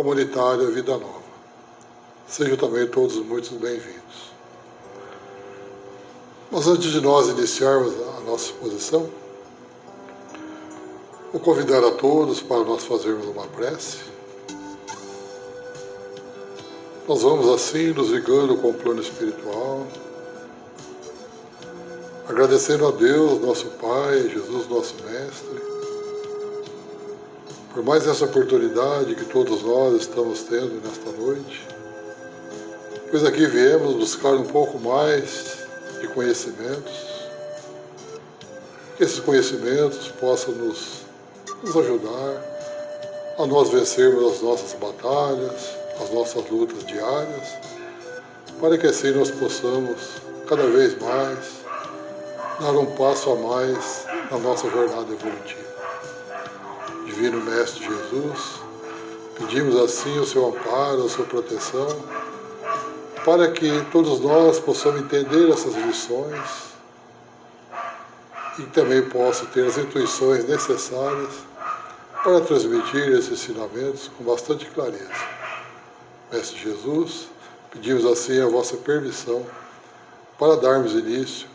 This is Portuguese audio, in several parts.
comunitária Vida Nova. Sejam também todos muito bem-vindos. Mas antes de nós iniciarmos a nossa exposição, vou convidar a todos para nós fazermos uma prece. Nós vamos assim nos ligando com o plano espiritual, agradecendo a Deus, nosso Pai, Jesus, nosso Mestre, por mais essa oportunidade que todos nós estamos tendo nesta noite, pois aqui viemos buscar um pouco mais de conhecimentos, que esses conhecimentos possam nos ajudar a nós vencermos as nossas batalhas, as nossas lutas diárias, para que assim nós possamos cada vez mais dar um passo a mais na nossa jornada evolutiva. Divino Mestre Jesus, pedimos assim o seu amparo, a sua proteção, para que todos nós possamos entender essas lições e também possam ter as intuições necessárias para transmitir esses ensinamentos com bastante clareza. Mestre Jesus, pedimos assim a vossa permissão para darmos início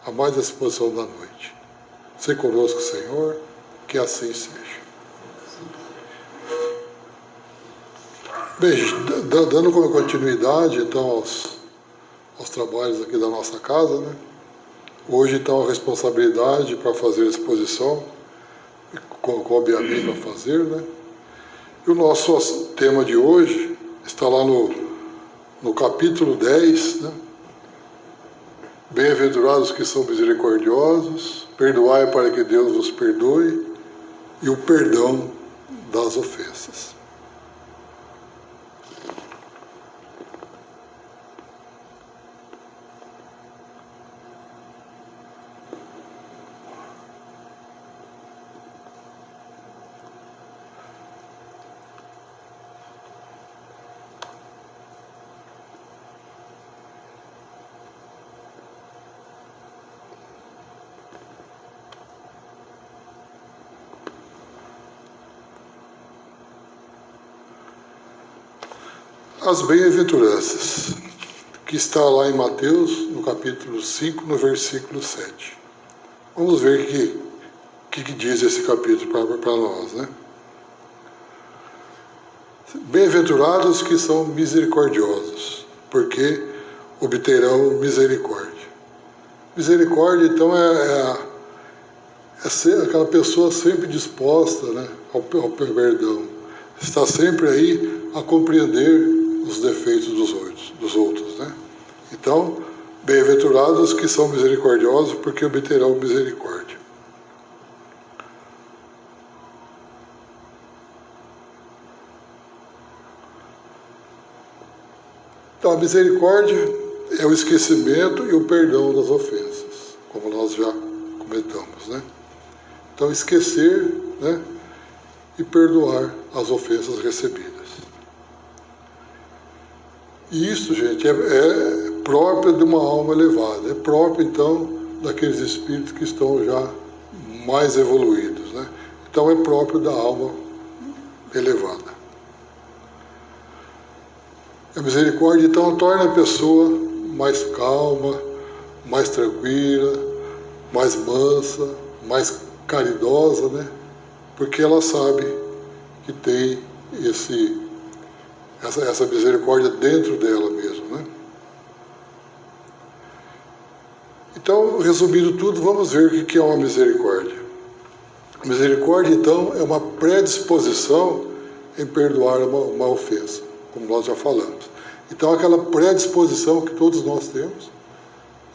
a mais essa exposição da noite. Se conosco, Senhor, que assim seja. Bem, dando como continuidade então aos trabalhos aqui da nossa casa, né? Hoje então a responsabilidade para fazer a exposição, coube a mim para fazer, né? E o nosso tema de hoje está lá no capítulo 10, né? Bem-aventurados que são misericordiosos, perdoai para que Deus vos perdoe, e o perdão das ofensas. As bem-aventuranças, que está lá em Mateus, no capítulo 5, no versículo 7. Vamos ver o que diz esse capítulo para nós, né? Bem-aventurados que são misericordiosos, porque obterão misericórdia. Misericórdia, então, é ser aquela pessoa sempre disposta, né, ao perdão. Está sempre aí a compreender os defeitos dos outros, né? Então, bem-aventurados que são misericordiosos, porque obterão misericórdia. Então, a misericórdia é o esquecimento e o perdão das ofensas, como nós já comentamos, né? Então, esquecer, né, e perdoar as ofensas recebidas. E isso, gente, é próprio de uma alma elevada, é próprio, então, daqueles espíritos que estão já mais evoluídos, né? Então, é próprio da alma elevada. A misericórdia, então, torna a pessoa mais calma, mais tranquila, mais mansa, mais caridosa, né? Porque ela sabe que tem essa misericórdia dentro dela mesmo, né? Então, resumindo tudo, vamos ver o que é uma misericórdia. A misericórdia, então, é uma predisposição em perdoar uma ofensa, como nós já falamos. Então, aquela predisposição que todos nós temos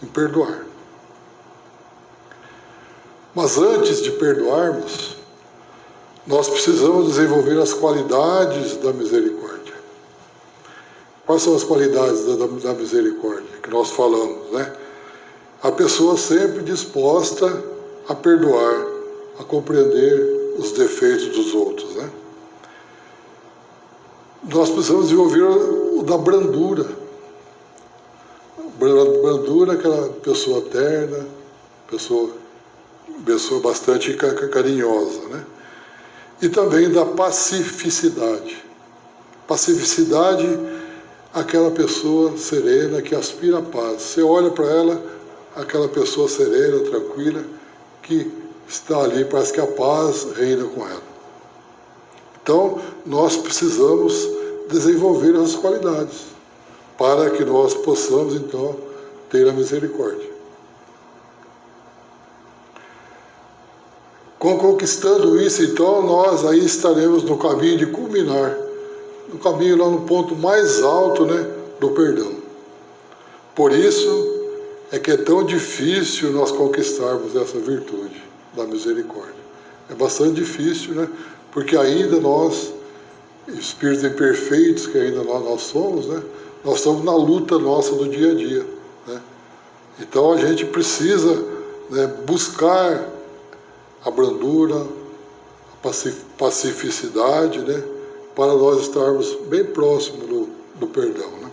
em perdoar. Mas antes de perdoarmos, nós precisamos desenvolver as qualidades da misericórdia. Quais são as qualidades da misericórdia que nós falamos, né? A pessoa sempre disposta a perdoar, a compreender os defeitos dos outros, né? Nós precisamos desenvolver o da brandura. Brandura, aquela pessoa terna, pessoa bastante carinhosa, né? E também da pacificidade. Pacificidade, aquela pessoa serena que aspira a paz. Você olha para ela, aquela pessoa serena, tranquila, que está ali, parece que a paz reina com ela. Então, nós precisamos desenvolver essas qualidades para que nós possamos, então, ter a misericórdia. Conquistando isso, então, nós aí estaremos no caminho de culminar, no caminho lá no ponto mais alto, né, do perdão. Por isso é que é tão difícil nós conquistarmos essa virtude da misericórdia. É bastante difícil, né, porque ainda nós, espíritos imperfeitos que ainda nós somos, né, nós estamos na luta nossa do dia a dia, né? Então a gente precisa, né, buscar a brandura, a pacificidade, né, para nós estarmos bem próximos do perdão, né?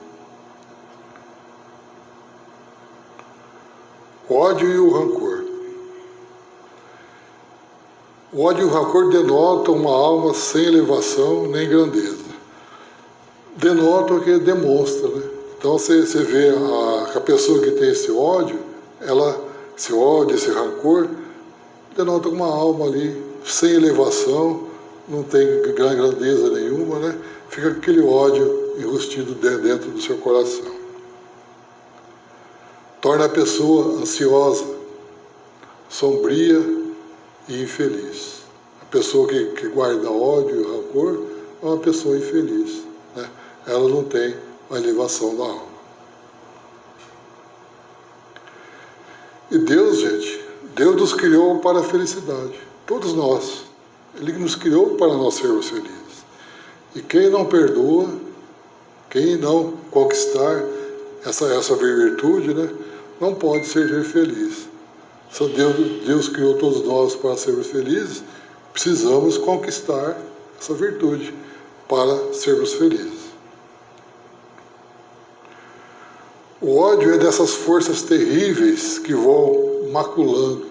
O ódio e o rancor. O ódio e o rancor denotam uma alma sem elevação nem grandeza. Denotam que demonstra, né? Então você vê a pessoa que tem esse ódio, esse ódio, esse rancor, denota uma alma ali sem elevação, não tem grandeza nenhuma, né? Fica aquele ódio enrustido dentro do seu coração. Torna a pessoa ansiosa, sombria e infeliz. A pessoa que guarda ódio e rancor é uma pessoa infeliz, né? Ela não tem a elevação da alma. E Deus, gente, Deus nos criou para a felicidade, todos nós. Ele nos criou para nós sermos felizes. E quem não perdoa, quem não conquistar essa virtude, né, não pode ser feliz. Se Deus criou todos nós para sermos felizes, precisamos conquistar essa virtude para sermos felizes. O ódio é dessas forças terríveis que vão maculando,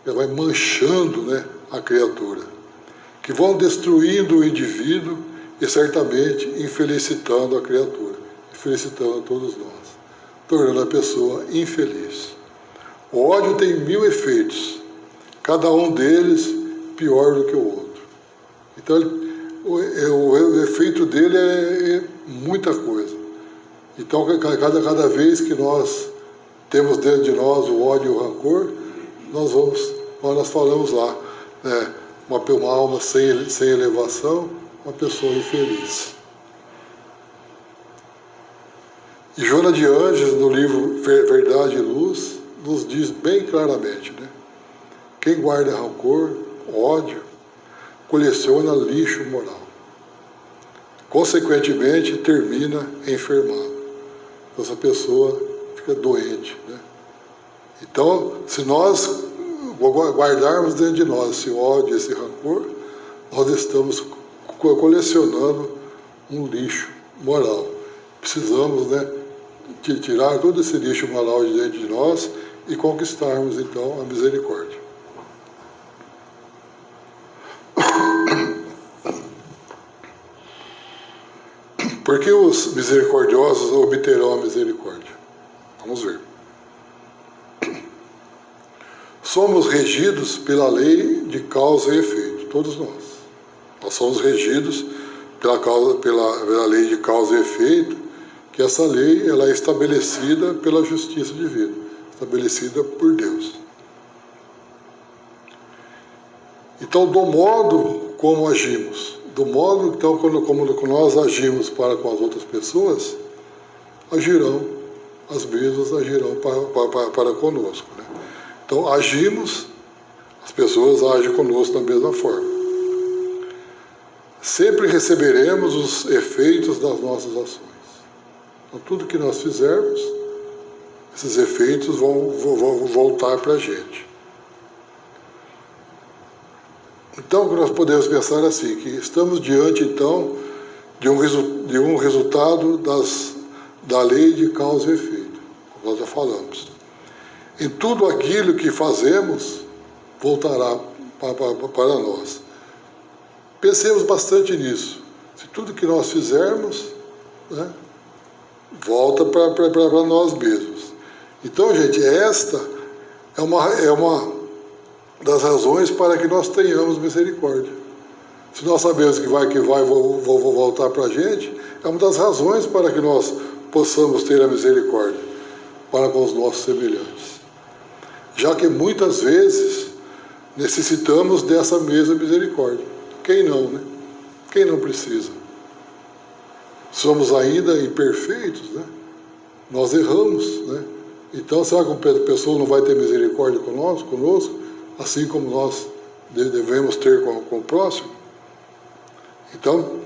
que vai manchando, né, a criatura, que vão destruindo o indivíduo e certamente infelicitando a criatura, infelicitando a todos nós, tornando a pessoa infeliz. O ódio tem 1000 efeitos, cada um deles pior do que o outro. Então, o efeito dele é muita coisa. Então, cada vez que nós temos dentro de nós o ódio e o rancor, nós falamos lá, né, uma alma sem elevação, uma pessoa infeliz. E Joana de Ângeles, no livro Verdade e Luz, nos diz bem claramente, né? Quem guarda rancor, ódio, coleciona lixo moral. Consequentemente, termina enfermado. Essa pessoa fica doente, né? Então, se nós guardarmos dentro de nós esse ódio, esse rancor, nós estamos colecionando um lixo moral. Precisamos, né, tirar todo esse lixo moral de dentro de nós e conquistarmos, então, a misericórdia. Por que os misericordiosos obterão a misericórdia? Vamos ver. Somos regidos pela lei de causa e efeito, todos nós. Nós somos regidos pela lei de causa e efeito, que essa lei ela é estabelecida pela justiça divina, estabelecida por Deus. Então, do modo como agimos, do modo então como nós agimos para com as outras pessoas, as mesmas agirão para conosco, né? Então, agimos, as pessoas agem conosco da mesma forma. Sempre receberemos os efeitos das nossas ações. Então, tudo que nós fizermos, esses efeitos vão voltar para a gente. Então, nós podemos pensar assim, que estamos diante, então, de um resultado da lei de causa e efeito, como nós já falamos. Em tudo aquilo que fazemos, voltará para nós. Pensemos bastante nisso. Se tudo que nós fizermos, né, volta para nós mesmos. Então, gente, esta é uma das razões para que nós tenhamos misericórdia. Se nós sabemos que vai voltar para a gente, é uma das razões para que nós possamos ter a misericórdia para com os nossos semelhantes. Já que muitas vezes necessitamos dessa mesma misericórdia. Quem não, né? Quem não precisa? Somos ainda imperfeitos, né? Nós erramos, né? Então, será que a pessoa não vai ter misericórdia conosco, assim como nós devemos ter com o próximo? Então,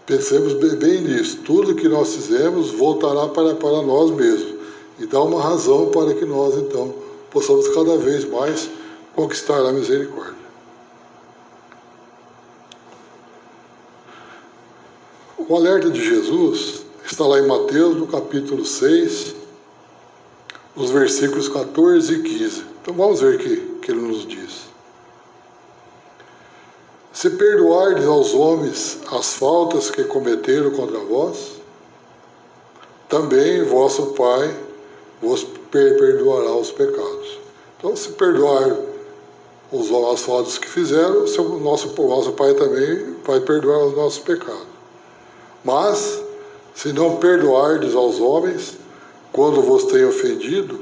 pensemos bem nisso. Tudo que nós fizemos voltará para nós mesmos. E dá uma razão para que nós, então, possamos cada vez mais conquistar a misericórdia. O alerta de Jesus está lá em Mateus, no capítulo 6, os versículos 14 e 15. Então vamos ver o que ele nos diz. Se perdoardes aos homens as faltas que cometeram contra vós, também vosso Pai vos perdoará os pecados. Então, se perdoar as faltas que fizeram, o nosso Pai também vai perdoar os nossos pecados. Mas, se não perdoardes aos homens, quando vos têm ofendido,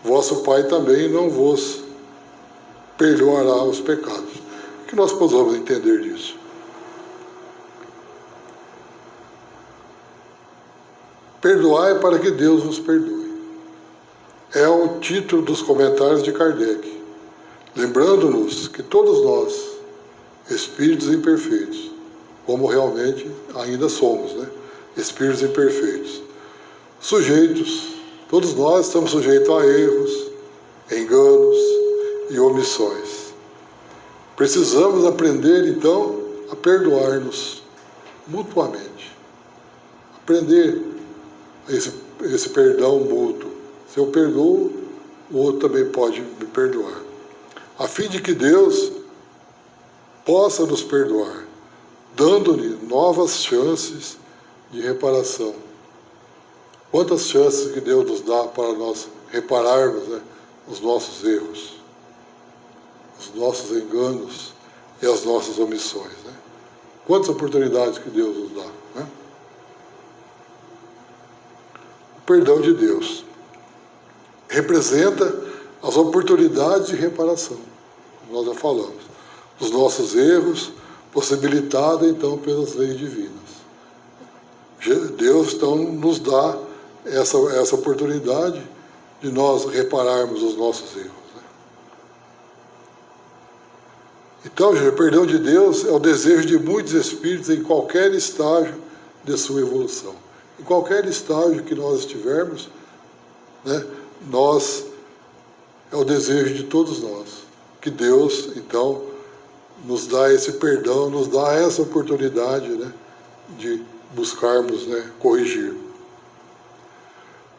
vosso Pai também não vos perdoará os pecados. O que nós possamos entender disso? Perdoai para que Deus vos perdoe. É o título dos comentários de Kardec, lembrando-nos que todos nós, espíritos imperfeitos, como realmente ainda somos, né? Espíritos imperfeitos, sujeitos, todos nós estamos sujeitos a erros, enganos e omissões. Precisamos aprender, então, a perdoar-nos mutuamente. Aprender esse perdão mútuo. Se eu perdoo, o outro também pode me perdoar. A fim de que Deus possa nos perdoar, dando-lhe novas chances de reparação. Quantas chances que Deus nos dá para nós repararmos, né, os nossos erros, os nossos enganos e as nossas omissões, né? Quantas oportunidades que Deus nos dá, né? O perdão de Deus representa as oportunidades de reparação, como nós já falamos, dos nossos erros, possibilitada então pelas leis divinas. Deus então nos dá essa oportunidade de nós repararmos os nossos erros, né? Então, gente, o perdão de Deus é o desejo de muitos espíritos em qualquer estágio de sua evolução. Em qualquer estágio que nós estivermos, né, é o desejo de todos nós, que Deus, então, nos dá esse perdão, nos dá essa oportunidade, né, de buscarmos, né, corrigir.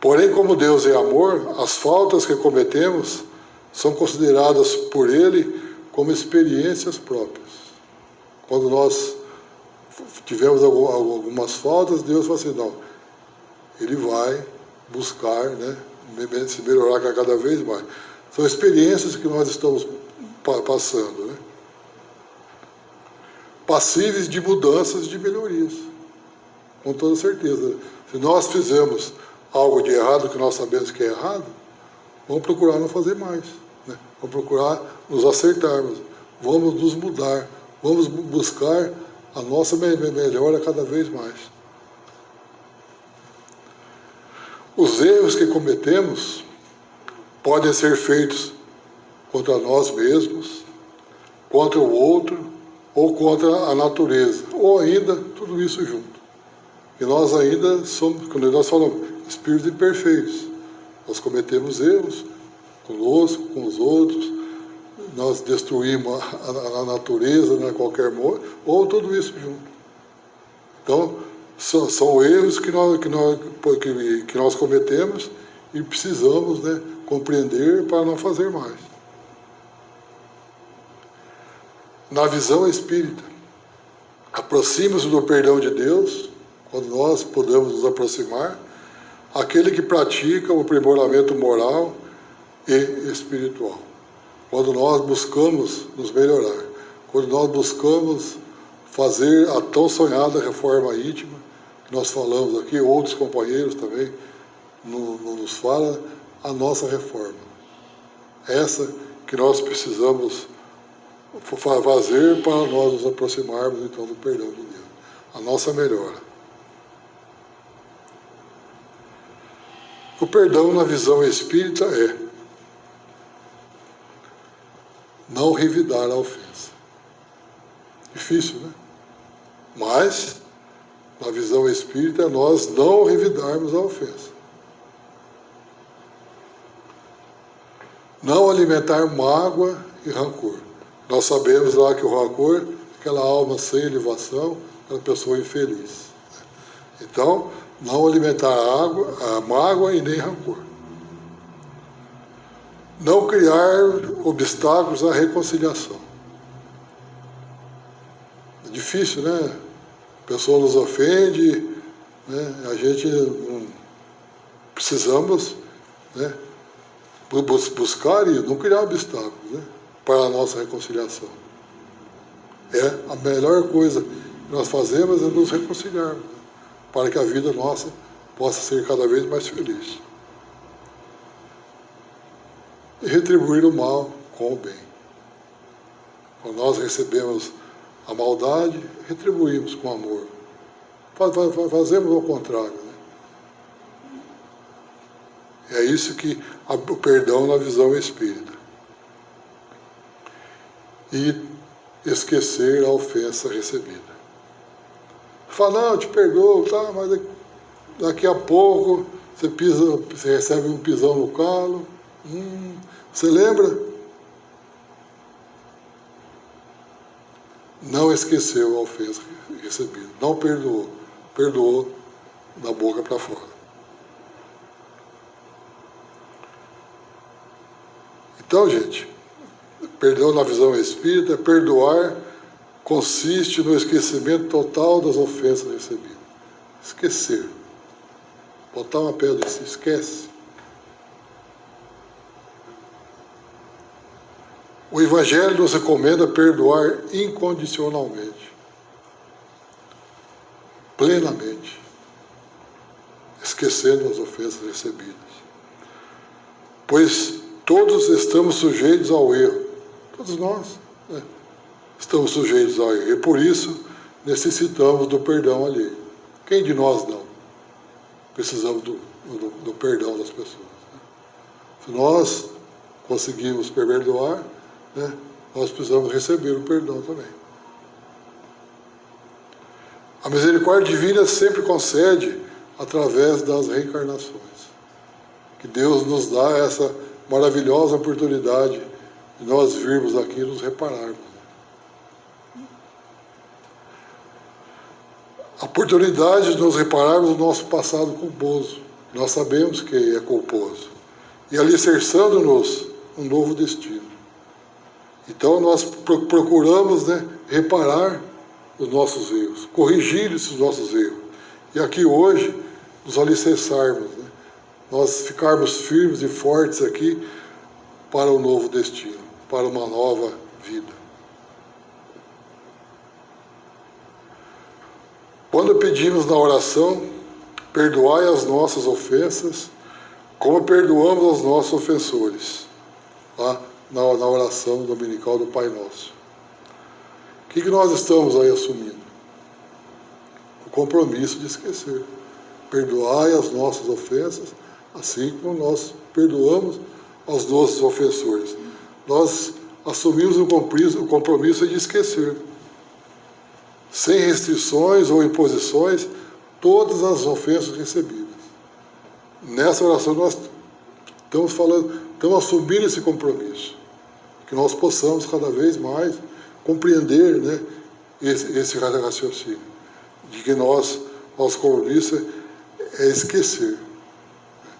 Porém, como Deus é amor, as faltas que cometemos são consideradas por Ele como experiências próprias. Quando nós tivemos algumas faltas, Deus fala assim, não, Ele vai buscar, né, se melhorar cada vez mais. São experiências que nós estamos passando, né? Passíveis de mudanças, de melhorias, com toda certeza. Se nós fizemos algo de errado que nós sabemos que é errado, vamos procurar não fazer mais, né? Vamos procurar nos acertarmos, vamos nos mudar, vamos buscar a nossa melhora cada vez mais. Os erros que cometemos podem ser feitos contra nós mesmos, contra o outro, ou contra a natureza, ou ainda tudo isso junto. E nós ainda somos, quando nós falamos, espíritos imperfeitos. Nós cometemos erros conosco, com os outros, nós destruímos a natureza, né, qualquer modo, ou tudo isso junto. Então, são erros que nós cometemos e precisamos, né, compreender para não fazer mais. Na visão espírita, a Aproxime-se do perdão de Deus, quando nós podemos nos aproximar, aquele que pratica o aprimoramento moral e espiritual. Quando nós buscamos nos melhorar, quando nós buscamos fazer a tão sonhada reforma íntima, que nós falamos aqui, outros companheiros também nos falam, a nossa reforma. Essa que nós precisamos fazer para nós nos aproximarmos então do perdão de Deus. A nossa melhora. O perdão na visão espírita é não revidar a ofensa. Difícil, né? Mas, na visão espírita, é nós não revidarmos a ofensa. Não alimentar mágoa e rancor. Nós sabemos lá que o rancor, aquela alma sem elevação, aquela pessoa infeliz. Então, não alimentar a mágoa e nem rancor. Não criar obstáculos à reconciliação. É difícil, né? A pessoa nos ofende, né? A gente precisamos, né, buscar e não criar obstáculos, né, para a nossa reconciliação. A melhor coisa que nós fazemos é nos reconciliarmos, para que a vida nossa possa ser cada vez mais feliz. E retribuir o mal com o bem. Quando nós recebemos a maldade, retribuímos com amor. Fazemos o contrário. Né? É isso que o perdão na visão espírita. E esquecer a ofensa recebida. Fala, não, eu te perdoo, tá, mas daqui a pouco você recebe um pisão no calo. Você lembra? Não esqueceu a ofensa recebida. Não perdoou. Perdoou da boca para fora. Então, gente, perdão na visão espírita, perdoar consiste no esquecimento total das ofensas recebidas. Esquecer. Botar uma pedra assim, esquece. O Evangelho nos recomenda perdoar incondicionalmente, plenamente, esquecendo as ofensas recebidas. Pois todos estamos sujeitos ao erro. Todos nós, né, estamos sujeitos ao erro. E por isso necessitamos do perdão alheio. Quem de nós não? Precisamos do perdão das pessoas. Né? Se nós conseguimos perdoar, né, nós precisamos receber o perdão também. A misericórdia divina sempre concede através das reencarnações. Que Deus nos dá essa maravilhosa oportunidade de nós virmos aqui e nos repararmos. A oportunidade de nos repararmos no nosso passado culposo. Nós sabemos que é culposo. E alicerçando-nos um novo destino. Então nós procuramos, né, reparar os nossos erros, corrigir esses nossos erros. E aqui hoje, nos alicerçarmos, né, nós ficarmos firmes e fortes aqui para um novo destino, para uma nova vida. Quando pedimos na oração, perdoai as nossas ofensas, como perdoamos aos nossos ofensores, lá na oração dominical do Pai Nosso. O que nós estamos aí assumindo? O compromisso de esquecer. Perdoai as nossas ofensas, assim como nós perdoamos aos nossos ofensores. Nós assumimos o compromisso de esquecer, sem restrições ou imposições, todas as ofensas recebidas. Nessa oração nós estamos assumindo esse compromisso, que nós possamos cada vez mais compreender, né, esse raciocínio, de que nosso compromisso é esquecer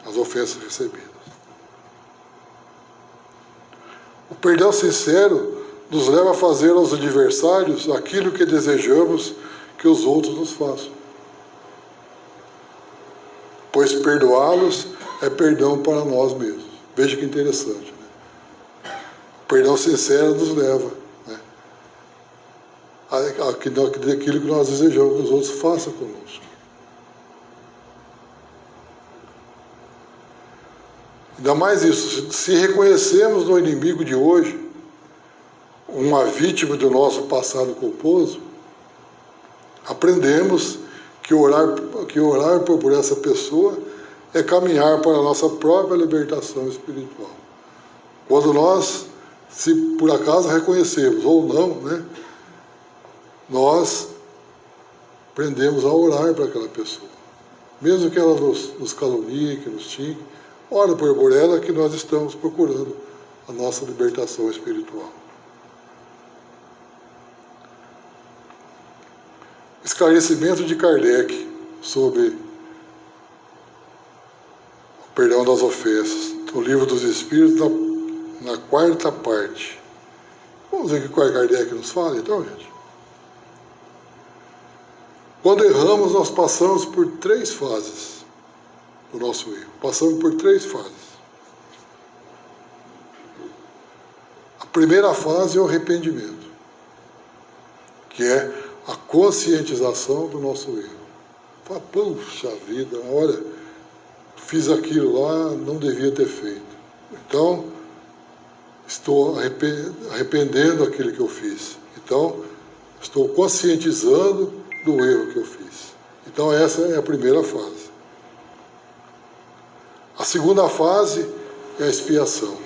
as ofensas recebidas. O perdão sincero nos leva a fazer aos adversários aquilo que desejamos que os outros nos façam. Pois perdoá-los é perdão para nós mesmos. Veja que interessante. Né? O perdão sincero nos leva, né, àquilo que nós desejamos que os outros façam conosco. Ainda mais isso, se reconhecemos no inimigo de hoje uma vítima do nosso passado culposo, aprendemos que orar por essa pessoa é caminhar para a nossa própria libertação espiritual. Quando nós, se por acaso reconhecemos ou não, né, nós aprendemos a orar para aquela pessoa. Mesmo que ela nos calunie, que nos xingue, ora por ela, que nós estamos procurando a nossa libertação espiritual. Esclarecimento de Kardec sobre o perdão das ofensas, no Livro dos Espíritos, na quarta parte. Vamos ver o que Kardec nos fala, então, gente. Quando erramos, nós passamos por 3 fases do nosso erro. Passamos por 3 fases. A primeira fase é o arrependimento, que é a conscientização do nosso erro. Fala, puxa vida, olha, fiz aquilo lá, não devia ter feito. Então, estou arrependendo daquilo que eu fiz. Então, estou conscientizando do erro que eu fiz. Então, essa é a primeira fase. A segunda fase é a expiação,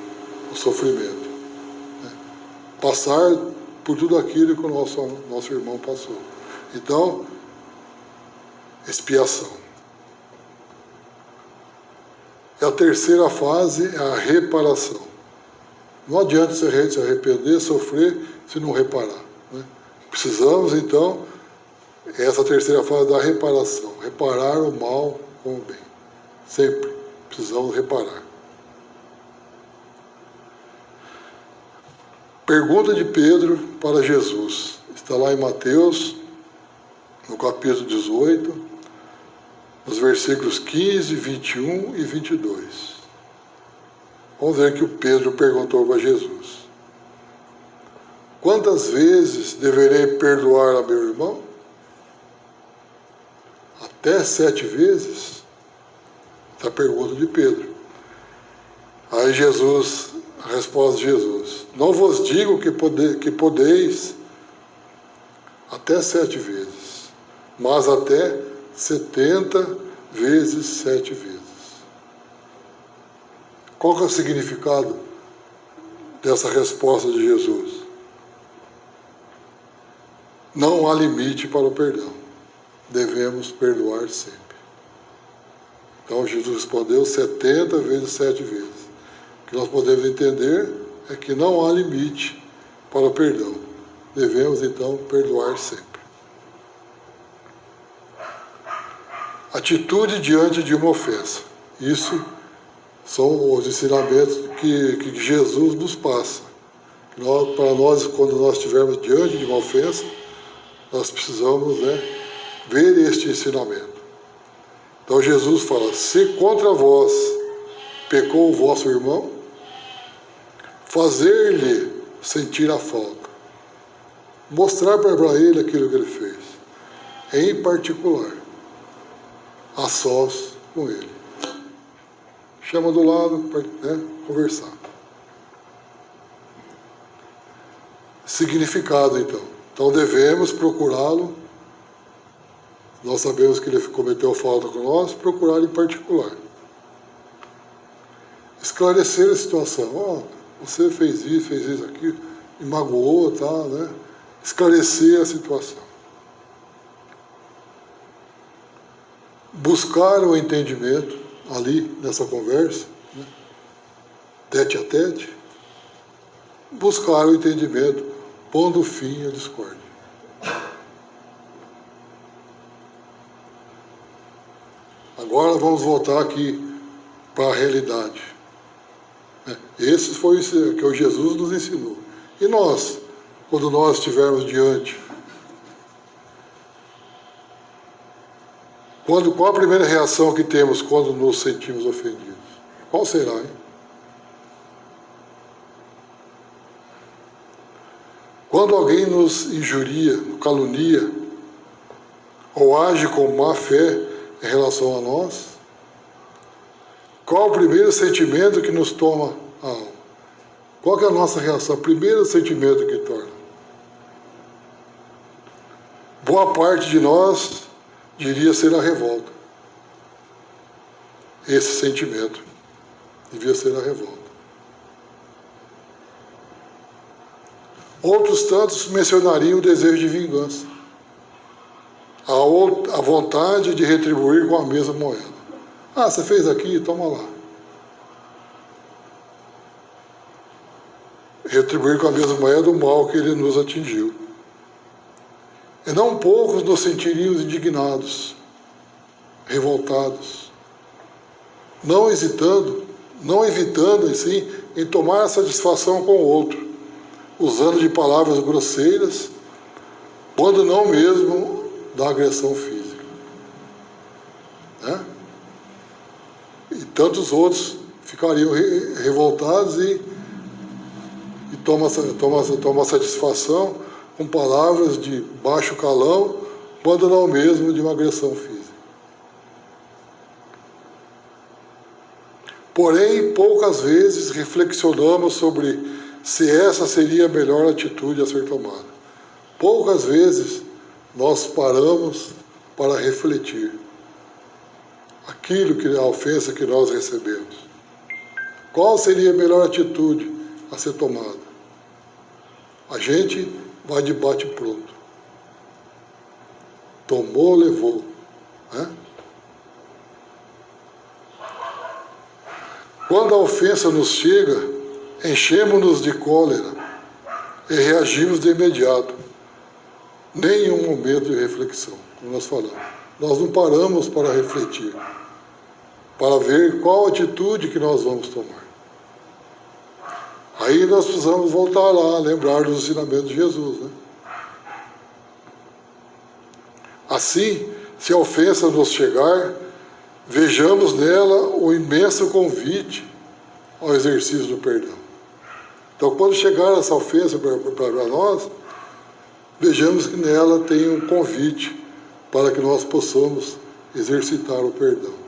o sofrimento. Né? Passar por tudo aquilo que o nosso irmão passou. Então, expiação. E a terceira fase é a reparação. Não adianta se arrepender, sofrer, se não reparar. Né? Precisamos, então, essa terceira fase da reparação. Reparar o mal com o bem. Sempre precisamos reparar. Pergunta de Pedro para Jesus. Está lá em Mateus, no capítulo 18, nos versículos 15, 21 e 22. Vamos ver que o Pedro perguntou para Jesus. Quantas vezes deverei perdoar a meu irmão? Até 7 vezes? Essa é a pergunta de Pedro. Aí Jesus, a resposta de Jesus: não vos digo que podeis até 7 vezes, mas até 70 vezes 7 vezes. Qual que é o significado dessa resposta de Jesus? Não há limite para o perdão. Devemos perdoar sempre. Então Jesus respondeu 70 vezes 7 vezes. O que nós podemos entender é que não há limite para o perdão. Devemos então perdoar sempre. Atitude diante de uma ofensa. Isso são os ensinamentos que Jesus nos passa. Para nós, quando nós estivermos diante de uma ofensa, nós precisamos, ver este ensinamento. Então Jesus fala: se contra vós pecou o vosso irmão, fazer-lhe sentir a falta. Mostrar para ele aquilo que ele fez. Em particular, a sós com ele. Chama do lado para conversar. Significado, então. Então devemos procurá-lo. Nós sabemos que ele cometeu falta com nós, procurar em particular. Esclarecer a situação. Você fez isso, aquilo, me magoou, tal, né? Esclarecer a situação. Buscar o entendimento ali nessa conversa, tete a tete. Buscar o entendimento, pondo fim à discórdia. Agora vamos voltar aqui para a realidade. Esse foi o que o Jesus nos ensinou. E nós, quando nós estivermos diante Qual a primeira reação que temos quando nos sentimos ofendidos? Qual será, hein? Quando alguém nos injuria, calunia, ou age com má fé em relação a nós, qual o primeiro sentimento que nos toma a alma? Qual que é a nossa reação? O primeiro sentimento que torna? Boa parte de nós diria ser a revolta. Esse sentimento devia ser a revolta. Outros tantos mencionariam o desejo de vingança, a vontade de retribuir com a mesma moeda. Ah, você fez aqui, toma lá. Retribuir com a mesma moeda o mal que ele nos atingiu. E não poucos nos sentiríamos indignados, revoltados, não evitando assim, em tomar satisfação com o outro, usando de palavras grosseiras, quando não mesmo da agressão física. Né? E tantos outros ficariam revoltados e toma satisfação com palavras de baixo calão, quando não mesmo de uma agressão física. Porém, poucas vezes reflexionamos sobre se essa seria a melhor atitude a ser tomada. Poucas vezes nós paramos para refletir a ofensa que nós recebemos. Qual seria a melhor atitude a ser tomada? A gente vai de bate pronto. Tomou, levou. Né? Quando a ofensa nos chega, enchemos-nos de cólera e reagimos de imediato. Nenhum momento de reflexão, como nós falamos. Nós não paramos para refletir, para ver qual atitude que nós vamos tomar. Aí nós precisamos voltar lá, lembrar dos ensinamentos de Jesus. Né? Assim, se a ofensa nos chegar, vejamos nela o imenso convite ao exercício do perdão. Então, quando chegar essa ofensa para nós, vejamos que nela tem um convite para que nós possamos exercitar o perdão.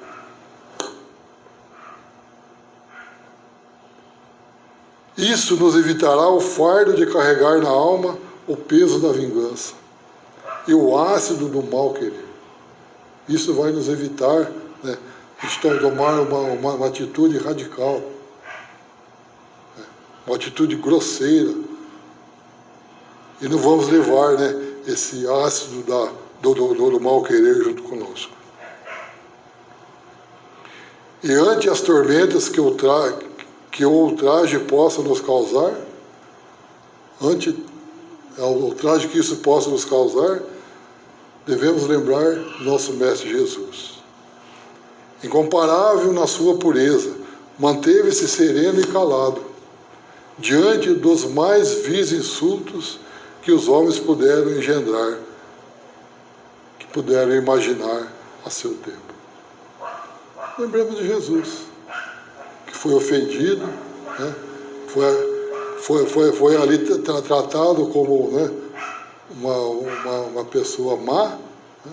Isso nos evitará o fardo de carregar na alma o peso da vingança e o ácido do mal querer. Isso vai nos evitar, né, de tomar uma atitude radical, né, uma atitude grosseira. E não vamos levar, né, esse ácido do mal querer junto conosco. E ante as tormentas que o ultraje possa nos causar, ante o ultraje que isso possa nos causar, devemos lembrar nosso Mestre Jesus. Incomparável na sua pureza, manteve-se sereno e calado, diante dos mais vis insultos que os homens puderam engendrar, que puderam imaginar a seu tempo. Lembremos de Jesus, que foi ofendido, né? foi ali tratado como, né, uma pessoa má. Né?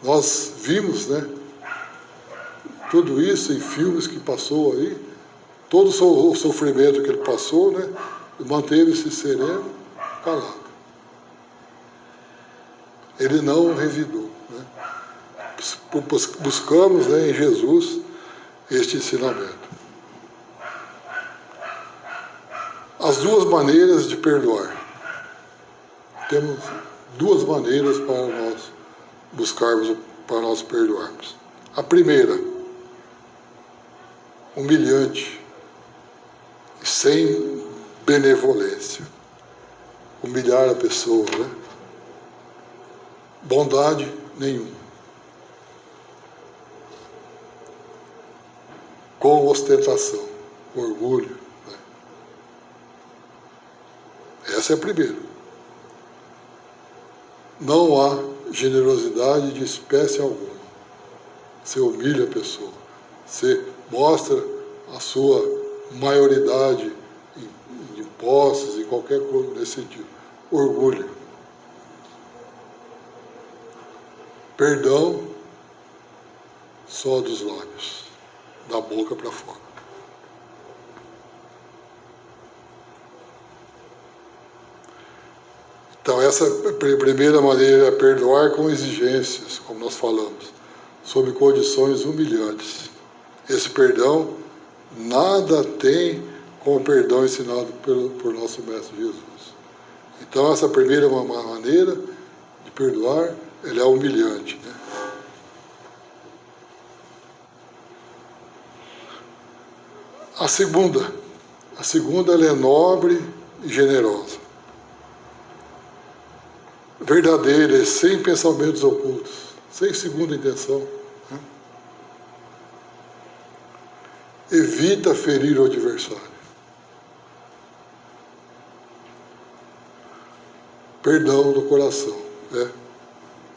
Nós vimos, né, tudo isso em filmes que passou aí, todo o sofrimento que ele passou, né, manteve-se sereno, calado. Ele não revidou. Né? Buscamos, né, em Jesus este ensinamento. As duas maneiras de perdoar. Temos duas maneiras para nós buscarmos, para nós perdoarmos. A primeira, humilhante, sem benevolência. Humilhar a pessoa, né? Bondade nenhuma. Com ostentação, orgulho. Né? Essa é a primeira. Não há generosidade de espécie alguma. Você humilha a pessoa. Você mostra a sua maioridade em posses, em qualquer coisa nesse sentido. Orgulho. Perdão só dos lábios, da boca para fora. Então, essa primeira maneira é perdoar com exigências, como nós falamos, sob condições humilhantes. Esse perdão nada tem com o perdão ensinado por nosso Mestre Jesus. Então, essa primeira maneira de perdoar, ela é humilhante, né? A segunda ela é nobre e generosa. Verdadeira e sem pensamentos ocultos, sem segunda intenção. Né? Evita ferir o adversário. Perdão do coração. Né?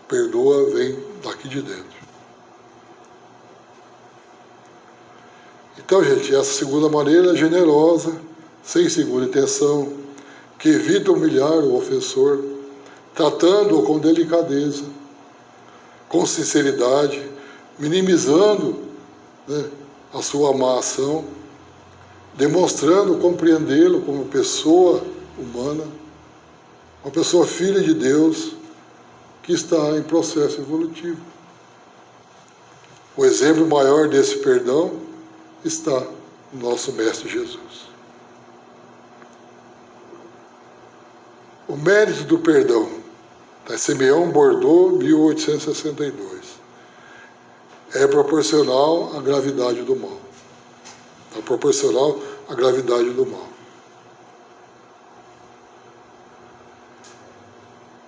Perdoa vem daqui de dentro. Então, gente, essa segunda maneira é generosa, sem segunda intenção, que evita humilhar o ofensor, tratando-o com delicadeza, com sinceridade, minimizando, né, a sua má ação, demonstrando compreendê-lo como pessoa humana, uma pessoa filha de Deus, que está em processo evolutivo. O exemplo maior desse perdão está no nosso Mestre Jesus. O mérito do perdão, da Simeão Bordeaux, 1862, é proporcional à gravidade do mal. É proporcional à gravidade do mal.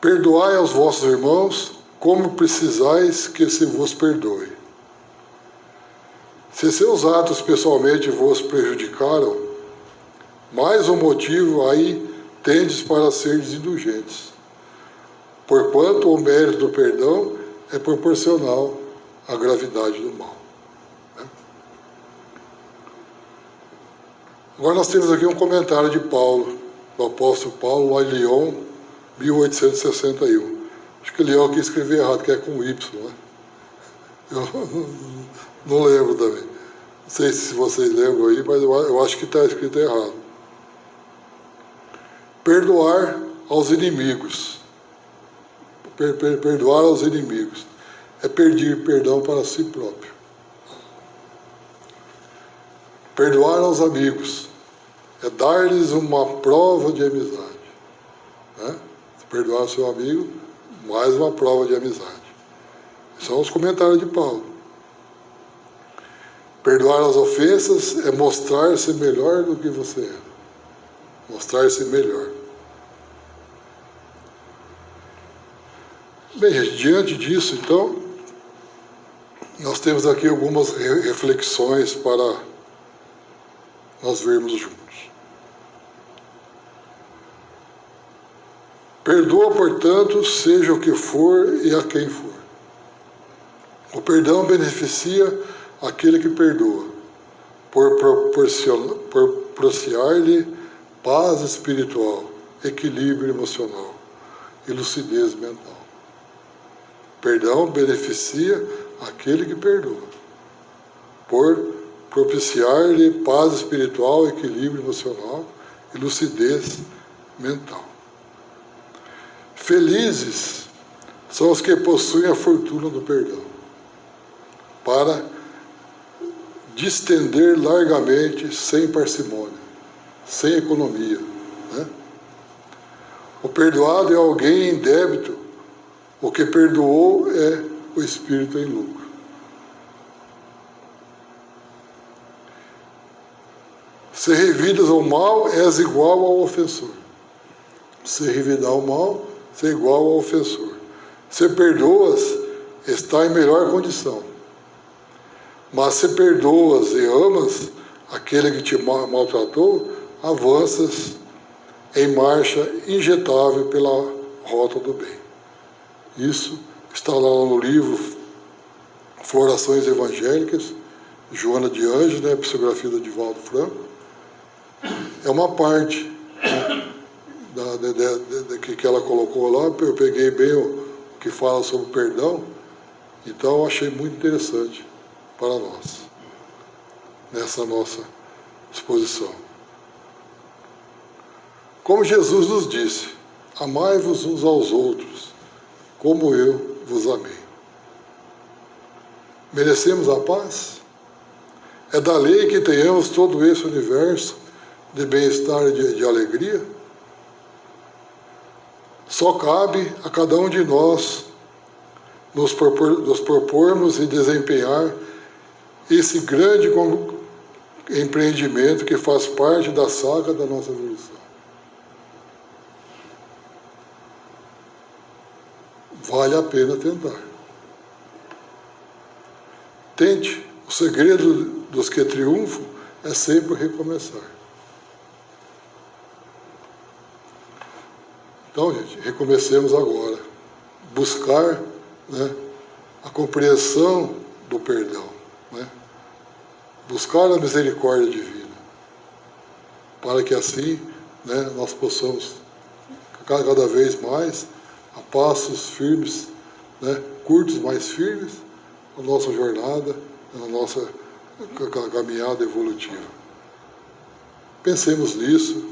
Perdoai aos vossos irmãos como precisais que se vos perdoe. Se seus atos pessoalmente vos prejudicaram, mais um motivo aí tendes para seres indulgentes, porquanto o mérito do perdão é proporcional à gravidade do mal. Agora nós temos aqui um comentário de Paulo, do apóstolo Paulo, lá em Lyon, 1861. Acho que Lyon aqui escreveu errado, que é com Y, né? Eu não lembro também. Não sei se vocês lembram aí, mas eu acho que está escrito errado. Perdoar aos inimigos. Perdoar aos inimigos é pedir perdão para si próprio. Perdoar aos amigos é dar-lhes uma prova de amizade. Né? Perdoar o seu amigo, mais uma prova de amizade. São os comentários de Paulo. Perdoar as ofensas é mostrar-se melhor do que você é. Mostrar-se melhor. Bem, gente, diante disso, então, nós temos aqui algumas reflexões para nós vermos juntos. Perdoa, portanto, seja o que for e a quem for. O perdão beneficia aquele que perdoa, por propiciar-lhe paz espiritual, equilíbrio emocional e lucidez mental. Perdão beneficia aquele que perdoa, por propiciar-lhe paz espiritual, equilíbrio emocional e lucidez mental. Felizes são os que possuem a fortuna do perdão, para distender largamente, sem parcimônia, sem economia. Né? O perdoado é alguém em débito, o que perdoou é o espírito em lucro. Se revidas ao mal, és igual ao ofensor. Se revidar o mal, você é igual ao ofensor. Se perdoas, está em melhor condição. Mas se perdoas e amas aquele que te maltratou, avanças em marcha injetável pela rota do bem. Isso está lá no livro Florações Evangélicas, Joana de Anjos, né, psicografia do Divaldo Franco. É uma parte, né, que ela colocou lá, eu peguei bem o que fala sobre perdão, então eu achei muito interessante para nós, nessa nossa exposição. Como Jesus nos disse, amai-vos uns aos outros, como eu vos amei. Merecemos a paz? É da lei que tenhamos todo esse universo de bem-estar e de alegria? Só cabe a cada um de nós nos propormos e desempenhar esse grande empreendimento que faz parte da saga da nossa evolução. Vale a pena tentar. Tente. O segredo dos que triunfam é sempre recomeçar. Então, gente, recomecemos agora. Buscar, né, a compreensão do perdão, né? Buscar a misericórdia divina, para que assim, né, nós possamos cada vez mais, a passos firmes, né, curtos, mas firmes, a nossa jornada, a nossa caminhada evolutiva. Pensemos nisso,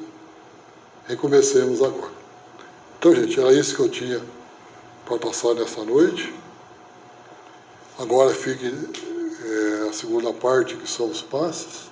recomecemos agora. Então, gente, era isso que eu tinha para passar nessa noite. Agora fique a segunda parte, que são os passes.